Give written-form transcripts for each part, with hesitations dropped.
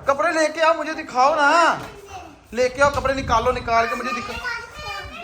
कपड़े लेके आओ, मुझे दिखाओ ना, लेके आओ कपड़े, निकाल के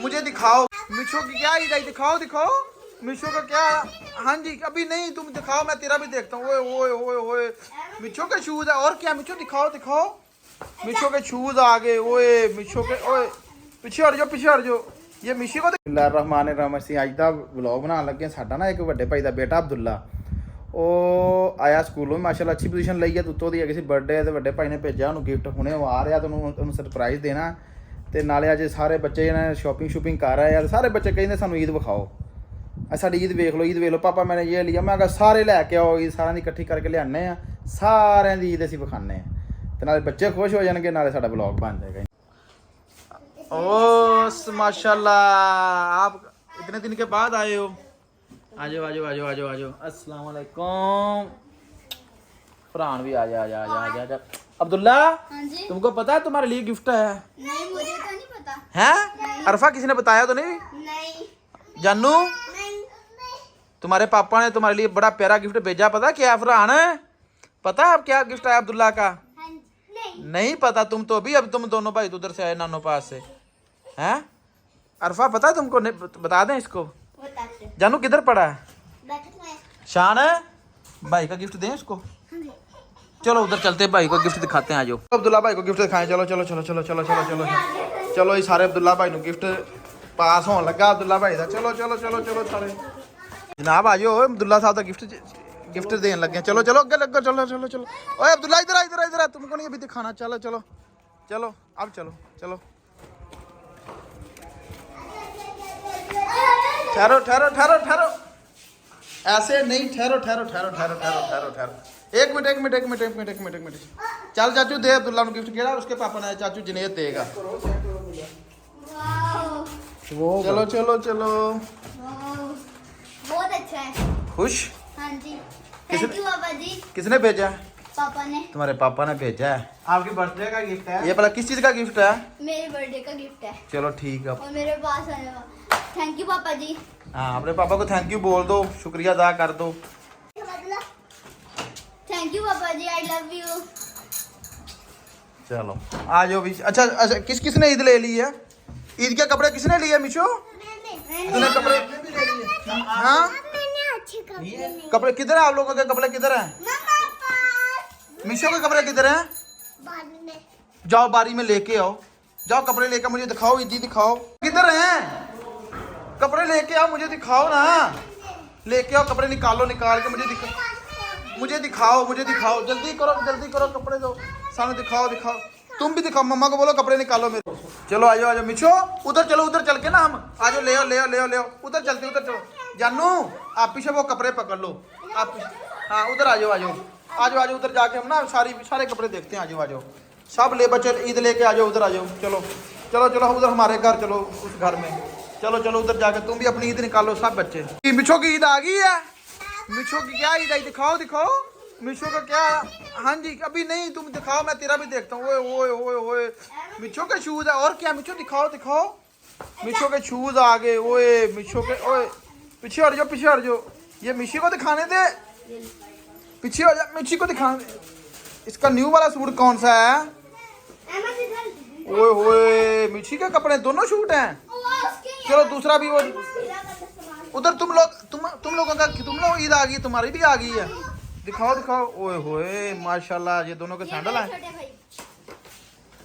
मुझे दिखाओ। मिशो की क्या ईद आई, दिखाओ मिशो का क्या। हाँ जी अभी नहीं, तुम दिखाओ, मैं तेरा भी देखता हूँ। ओए ओए ओए मिशो के शूज है, और क्या मिशो दिखाओ। मिशो के शूज आ गए। ओए मिशो के, ओए पीछे हट जाओ। ये मिशो को रहमान रहीम। ਅਸੀਂ ਅੱਜ ਦਾ ਵਲੌਗ ਬਣਾਉਣ ਲੱਗੇ। ਸਾਡਾ ਨਾ ਇੱਕ ਵੱਡੇ ਭਾਈ ਦਾ ਬੇਟਾ ਅਬਦੁੱਲਾ, ਉਹ ਆਇਆ ਸਕੂਲੋਂ, ਮਾਸ਼ਾਅੱਲਾ ਅੱਛੀ ਪੋਜੀਸ਼ਨ ਲਈ ਹੈ। ਉੱਤੋਂ ਦੀ ਹੈਗੀ ਸੀ ਬਰਥਡੇ, ਤੇ ਵੱਡੇ ਭਾਈ ਨੇ ਭੇਜਿਆ ਉਹਨੂੰ ਗਿਫਟ। ਹੁਣੇ ਉਹ ਆ ਰਿਹਾ, ਉਹਨੂੰ ਸਰਪ੍ਰਾਈਜ਼ ਦੇਣਾ। ਤੇ ਨਾਲੇ ਅੱਜ ਸਾਰੇ ਬੱਚੇ ਨੇ ਸ਼ਾਪਿੰਗ ਕਰ ਰਹੇ ਆ। ਸਾਰੇ ਬੱਚੇ ਕਹਿੰਦੇ ਸਾਨੂੰ ਈਦ ਵਿਖਾਓ, ਸਾਡੀ ਈਦ ਵੇਖ ਲਓ ਪਾਪਾ ਮੈਨੇ ਇਹ ਲਿਆ। ਮੈਂ ਕਿਹਾ ਸਾਰੇ ਲੈ ਕੇ ਆਓ, ਈਦ ਸਾਰਿਆਂ ਦੀ ਇਕੱਠੀ ਕਰਕੇ ਲਿਆਉਂਦੇ ਆ, ਸਾਰਿਆਂ ਦੀ ਈਦ ਅਸੀਂ ਵਿਖਾਉਂਦੇ ਆ, ਤੇ ਨਾਲੇ ਬੱਚੇ ਖੁਸ਼ ਹੋ ਜਾਣਗੇ, ਨਾਲੇ ਸਾਡਾ ਵਲੌਗ ਬਣ जाएगा। ओ माशाल्लाह, आप इतने दिन के बाद आए हो। आ जाओ। अस्सलाम वालेकुम। फरहान भी आ जा। अब्दुल्ला, तुमको पता है तुम्हारे लिए गिफ्ट है? नहीं, मुझे तो नहीं पता है। अरफा किसी ने बताया तो नहीं? जानू, तुम्हारे पापा ने तुम्हारे लिए बड़ा प्यारा गिफ्ट भेजा, पता क्या फरहान? पता है अब क्या गिफ्ट आया अब्दुल्ला का? नहीं पता तुम तो भी, अब तुम दोनों भाई उधर से आए नानो पास से, हैं? अरफा पता है तुमको? बता दें इसको। जानू किधर पड़ा है? शान है, भाई का गिफ्ट दें इसको। चलो उधर चलते, भाई को गिफ्ट दिखाते हैं। आ जाओ अब्दुल्ला भाई को गिफ्ट दिखाएं। चलो ये सारे अब्दुल्ला भाई को गिफ्ट पास होने लगा अब्दुल्ला भाई का। चलो सारे जनाब आ जाओ, अब्दुल्ला साहब का गिफ्ट देने लगे। चलो अगे लगो। चलो ओए अब्दुल्ला इधर आ, तुमको नहीं अभी दिखाना। चलो अब चलो। ठहरो, ऐसे नहीं, ठहरो। एक मिनट। चल चाचू दे अब्दुल्ला को गिफ्ट, केड़ा उसके पापा ने, चाचू जनेद देगा। चलो बहुत अच्छा है। खुश? हाँ जी, थैंक यू पापा जी। किसने भेजा? पापा ने। तुम्हारे पापा ने भेजा है। आपके बर्थडे का गिफ्ट है ये? भला किस चीज का गिफ्ट है? मेरे बर्थडे का गिफ्ट है। चलो ठीक है। और मेरे पास आने वाला। थैंक यू पापा जी। हाँ, अपने पापा को थैंक यू बोल दो, शुक्रिया अदा कर दो। थैंक यू पापा जी, आई लव यू। चलो आ जाओ भी। अच्छा, किसने ईद ले ली है? ईद के कपड़े किसने लिए मिशो? तूने कपड़े? हाँ, कपड़े किधर है? आप लोगों के कपड़े किधर हैं? मिशो के कपड़े किधर हैं? जाओ बारी में लेके आओ, जाओ कपड़े लेके मुझे दिखाओ, ईदी दिखाओ। किधर हैं कपड़े? लेके आओ, मुझे दिखाओ ना, लेके आओ कपड़े, निकाल के मुझे दिखाओ। जल्दी करो, कपड़े दो सामने, दिखाओ। तुम भी दिखाओ, मम्मा को बोलो कपड़े निकालो मेरे। चलो आ जाओ मिशो, उधर चल के ना हम आ जाओ, ले आओ। उधर चलो। जानू आप पीछे वो कपड़े पकड़ लो आप। हाँ उधर आ जाओ। उधर जाके हम ना सारे कपड़े देखते हैं। आ जाओ सब ले बच्चे, ईद लेके आ जाओ। उधर आ जाओ। चलो उधर हमारे घर चलो, उस घर में चलो उधर जाके तुम भी अपनी ईद निकालो सब बच्चे। मिशो की ईद आ गई है। मिशो की क्या ईद आई, दिखाओ मिशो का क्या। हाँ जी अभी नहीं, तुम दिखाओ, मैं तेरा भी देखता हूँ। ओए मिशो के शूज है, और क्या मिशो दिखाओ। मिशो के शूज आ गए। ओए मिशो के, ओए पीछे हट जाओ। ये मिशी को दिखाने दे, पीछे हो जा, मिशी को दिखाने दे। इसका न्यू वाला सूट कौन सा है? ओए मिशी के कपड़े दोनों शूट हैं। चलो दूसरा भी वो उधर। तुम लोग ईद आ गई, तुम्हारी भी आ गई है। दिखाओ। ओए होए माशाल्लाह, ये दोनों के सैंडल हैं।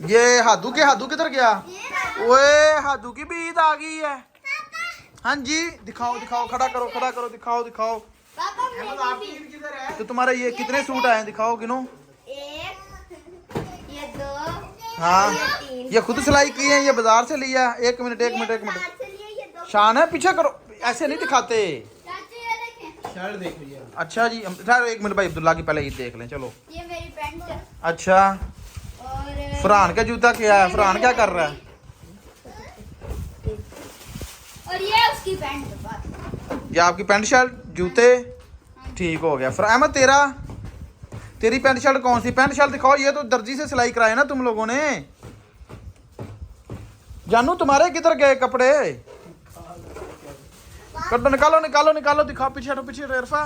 ये हादू किधर गया? ओए हादू की भी ईद आ गई है। हाँ जी दिखाओ, खड़ा करो, दिखाओ। तो तुम्हारे ये कितने सूट आए हैं? दिखाओ, गिनो। ये 2, हाँ ये खुद सिलाई की है, ये बाजार से लिया। एक मिनट। शान है, पीछे करो, ऐसे नहीं दिखाते। अच्छा जी, एक मिनट भाई, अब्दुल्ला की पहले ये देख लें। चलो ये मेरी पैंट है। अच्छा, और फरहान का जूता क्या है? फरहान क्या कर रहा है? और ये उसकी पैंट। ये आपकी पैंट शर्ट जूते ठीक हो गया। फिर अहमद तेरी पैंट शर्ट कौन सी? पैंट शर्ट दिखाओ। ये तो दर्जी से सिलाई कराए ना तुम लोगों ने। जानू तुम्हारे किधर गए कपड़े? निकालो, दिखाओ। पीछे हटो, इरफा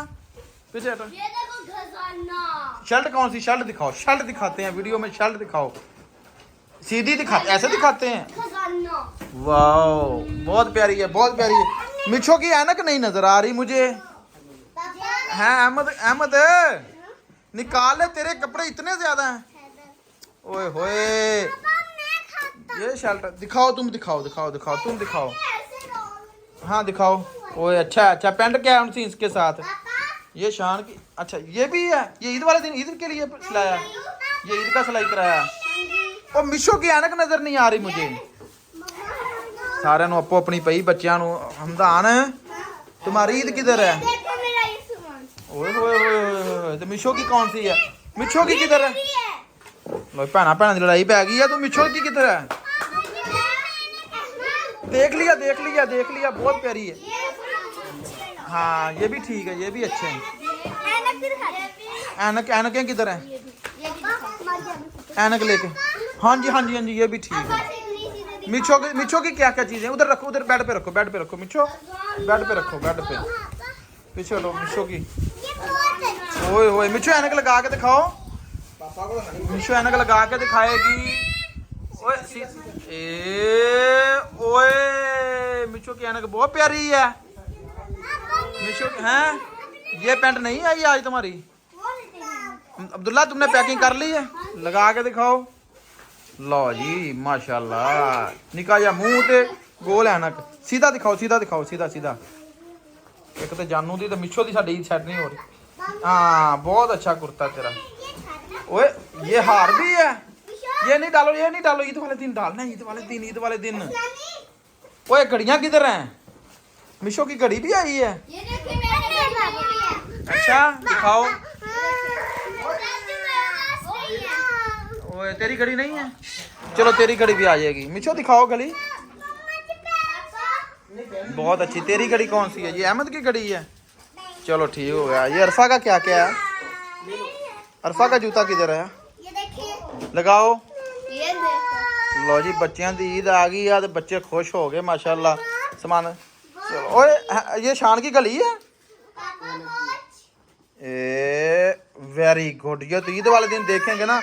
पीछे हटो। ये देखो खजाना। शर्ट कौन सी शर्ट दिखाओ, शर्ट दिखाते हैं वीडियो में, शर्ट दिखाओ। सीधी दिखाते, ऐसे दिखाते हैं। वाओ बहुत प्यारी है, बहुत प्यारी है। मिशो की ऐनक नहीं नजर आ रही मुझे। है अहमद, अहमद निकाल ले, तेरे कपड़े इतने ज्यादा हैं। ओए होए ये शर्ट दिखाओ, तुम दिखाओ, दिखाओ दिखाओ, तुम दिखाओ। हाँ दिखाओ। ओए अच्छा अच्छा, पैंट क्या है इसके साथ? ये शान की, अच्छा ये भी है। ये ईद वाले दिन ईद के लिए सिलाया, ये ईद का सिलाई कराया। और मिशो की ऐनक नजर नहीं आ रही मुझे। सारे ਨੂੰ ਆਪੋ ਆਪਣੀ ਪਈ, ਬੱਚਿਆਂ ਨੂੰ। ਹਮਦਾਨ तुम्हारी ईद किधर है? ओए होए होए, तो मिशो की कौन सी है? मिशो की किधर है? लो भैना भैना की लड़ाई पै गई है। तो मिशो की किधर है? देख लिया देख लिया देख लिया, बहुत प्यारी है। हाँ ये भी ठीक है, ये भी अच्छे हैं। ऐनक, ऐनकें किधर है? ऐनक लेके, हाँ जी हाँ जी हाँ जी, ये भी ठीक है। मिशो की क्या क्या चीजें? उधर रखो, उधर बेड पे रखो, बेड पे रखो मिशो, बेड पे रखो, बेड पे पीछे लो मिशो की। ओए ओए मिशो ऐनक लगा के दिखाओ, मिशो ऐनक लगा के दिखाएगी। ओए ओए मिशो की ऐनक बहुत प्यारी है। मिशो हैं, ये पैंट नहीं आई आज तुम्हारी? अब्दुल्ला तुमने पैकिंग कर ली है? लगा के दिखाओ। लो जी माशाल्लाह, निका जा मुंह ते गोल ऐनक। सीधा दिखाओ, सीधा दिखाओ, सीधा सीधा। एक तो जानू दी, तो मिशो दी साडी सेट नहीं हो रही। हाँ बहुत अच्छा कुर्ता तेरा। ओए ये हार भी है। ये नहीं डालो, ये नहीं डालो, ईद वाले दिन डालना है, ईद वाले दिन, ईद वाले दिन। ओए घड़ियां किधर हैं? मिशो की घड़ी भी आई है। अच्छा दिखाओ। ओए तेरी घड़ी नहीं है? चलो तेरी घड़ी भी आ जाएगी। मिशो दिखाओ घड़ी, बहुत अच्छी। तेरी घड़ी कौन सी है? ये अहमद की घड़ी है। चलो ठीक हो गया। ये अरफा का क्या क्या है? अरफा का जूता किधर है? लगाओ। लो जी बच्चों की ईद आ गई है, तो बच्चे खुश हो गए माशाल्लाह। समान चलो। ओए ये शान की गली है। वेरी गुड, ये तो ईद वाले दिन देखेंगे ना।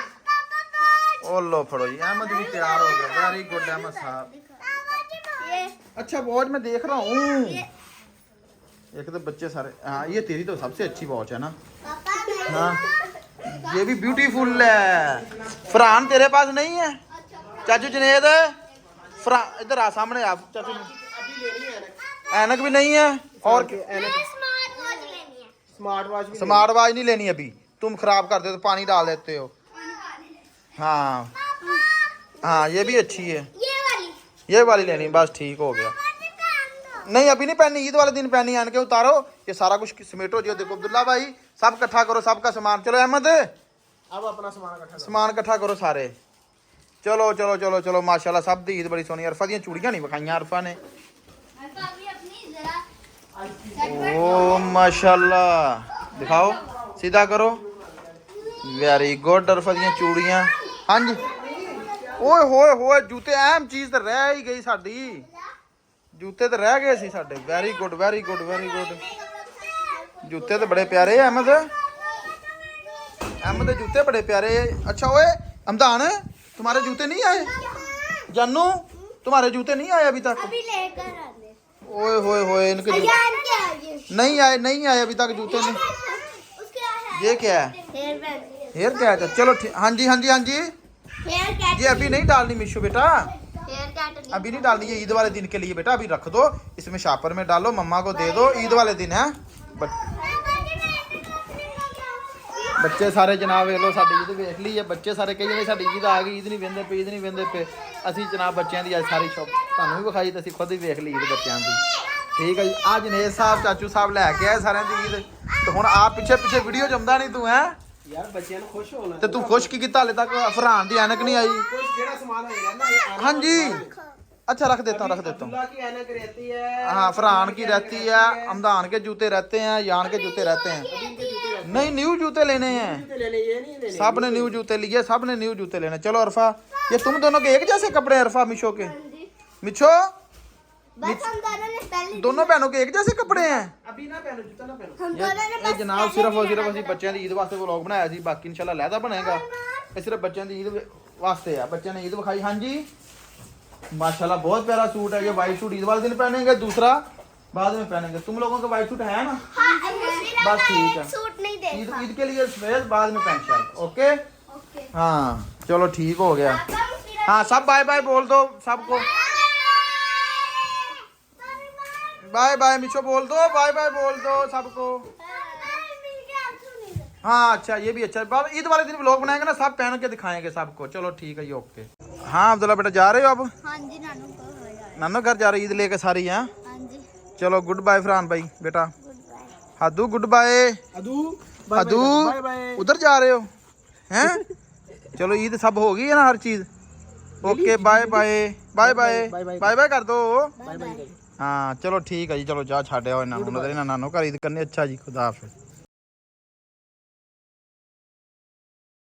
ओ लो फड़ो जी, अहमद भी तैयार हो गया। वेरी गुड अहमद साहब। अच्छा वॉच मैं देख रहा हूँ, एक तो बच्चे सारे। हाँ ये तेरी तो सबसे अच्छी वॉच है ना। हाँ ये भी ब्यूटीफुल है। फरहान तेरे पास नहीं है? चाचू जुनेद फरहान इधर आ, सामने आप चाचू। ऐनक भी नहीं है? और स्मार्ट वॉच नहीं लेनी अभी, तुम खराब कर दे तो पानी डाल देते हो। हाँ हाँ ये भी अच्छी है, ये वाली लेनी, बस ठीक हो गया। नहीं अभी नहीं पहननी, ईद वाले दिन पहनी। आन के उतारो, ये सारा कुछ समेटो जी। देखो अब्दुल्ला भाई सब इकट्ठा करो, सबका सामान। चलो अहमद अब अपना सामान इकट्ठा करो सारे। चलो चलो चलो चलो माशाल्लाह सब दी ईद बड़ी सोहनी। अरफा दी चूड़ियां नहीं विखाइयां अरफा ने। ओ माशाल्लाह दिखाओ, सीधा करो। वेरी गुड अरफा दी चूड़ियां। हाँ जी। ओए होए होए जूते, अहम चीज तो रह ही गई साडी, जूते तो रह गए सी साडे। Very good very good very good. जूते तो बड़े प्यारे अहमद, अहमद के जूते बड़े प्यारे। अच्छा ओए हमदान तुम्हारे जूते नहीं आए? जानू तुम्हारे जूते नहीं आए अभी तक? ओए होए होए इनके नहीं आए, नहीं आए अभी तक जूते नहीं। ये क्या है? Hair cut. चलो ठीक। हाँ जी हाँ जी हाँ जी। ये अभी नहीं डालनी मिशो बेटा, अभी नहीं डालनी, ये ईद वाले दिन के लिए बेटा। अभी रख दो, इसमें शापर में डालो, मम्मा को दे दो, ईद वाले दिन है। बच्चे सारे जनाब वे लो साडी ईद वेख ली है। बच्चे सारे कई जने साडी ईद आ गई, ईद नहीं वेंदे पे, ईद नहीं वेंदे पे। ਅਸੀਂ जनाब बच्चों की अज सारी शॉप ਤੁਹਾਨੂੰ भी विखाई, तो ਅਸੀਂ खुद ही वेख ली ईद बच्चों की। ठीक है जी। आ जनेज साहब चाचू साहब लैके आए सारे की ईद, तो हुण आप पिछे पिछे वीडियो जमदा नहीं तू है यार, बच्चों को खुश होना ते तू खुश की कीता? हाले तक फरहान दी ऐनक नहीं आई। जेड़ा सामान होएगा ना। हाँ जी अच्छा रख देता हूँ, रख देता हूँ। अब्दुल्ला की ऐनक रहती है। हाँ फरहान की रहती है, हमदान के जूते रहते हैं, यान के जूते रहते हैं। नहीं न्यू जूते लेने हैं, ये नहीं लेने। सब ने न्यू जूते लिए, सब ने न्यू जूते लेने। चलो अरफा, ये तुम दोनों के एक जैसे कपड़े हैं अरफा मिशो के? मिशो बस हम दोनों ने पहले दोनों बहनों के एक जैसे कपड़े हैं अभी ना पहनो जूता ना पहनो हम दोनों ने ਇਹ ਜਨਾਬ ਸਿਰਫ ਅਸੀਂ ਬੱਚਿਆਂ ਦੀ ਈਦ ਵਾਸਤੇ ਵਲੌਗ ਬਣਾਇਆ ਸੀ ਬਾਕੀ ਇਨਸ਼ਾਅੱਲਾ ਲਹਿਦਾ ਬਣੇਗਾ ਇਹ ਸਿਰਫ ਬੱਚਿਆਂ ਦੀ ਈਦ ਵਾਸਤੇ ਆ ਬੱਚਿਆਂ ਨੇ ਈਦ ਵਿਖਾਈ ਹਾਂਜੀ माशाल्लाह बहुत प्यारा सूट है ये वाइट सूट ईद वाले दिन पहनेंगे दूसरा बाद में पहनेंगे तुम लोगों का वाइट सूट है ना बस ठीक है सूट नहीं देखा ईद के लिए सफेद बाद में पैंट शर्ट ओके ओके हाँ चलो ठीक हो गया हाँ सब बाय बाय बोल दो सबको बाय बाय मिशो बोल दो बाय बाय बोल दो सबको हाँ अच्छा ये भी अच्छा ईद वाले दिन व्लॉग बनाएंगे ना सब पहन के दिखाएंगे सबको चलो ठीक है ये ओके हाँ अब्दुल्ला बेटा जा रहे हो अब हाँ जी नानू को हो जाए नानो घर जा रही ईद लेके सारी हैं हाँ जी चलो गुड बाय फरहान भाई बेटा गुड बाय हादू गुड बाय अदू हादू बाय बाय उधर जा रहे हो हैं चलो ईद सब हो गई है ना हर चीज okay bye bye bye bye bye bye कर दो बाय बाय हाँ चलो ठीक है जी चलो जा छाड़े आओ इन्होंने नानो घर ईद करनी अच्छा जी खुदा हाफिज़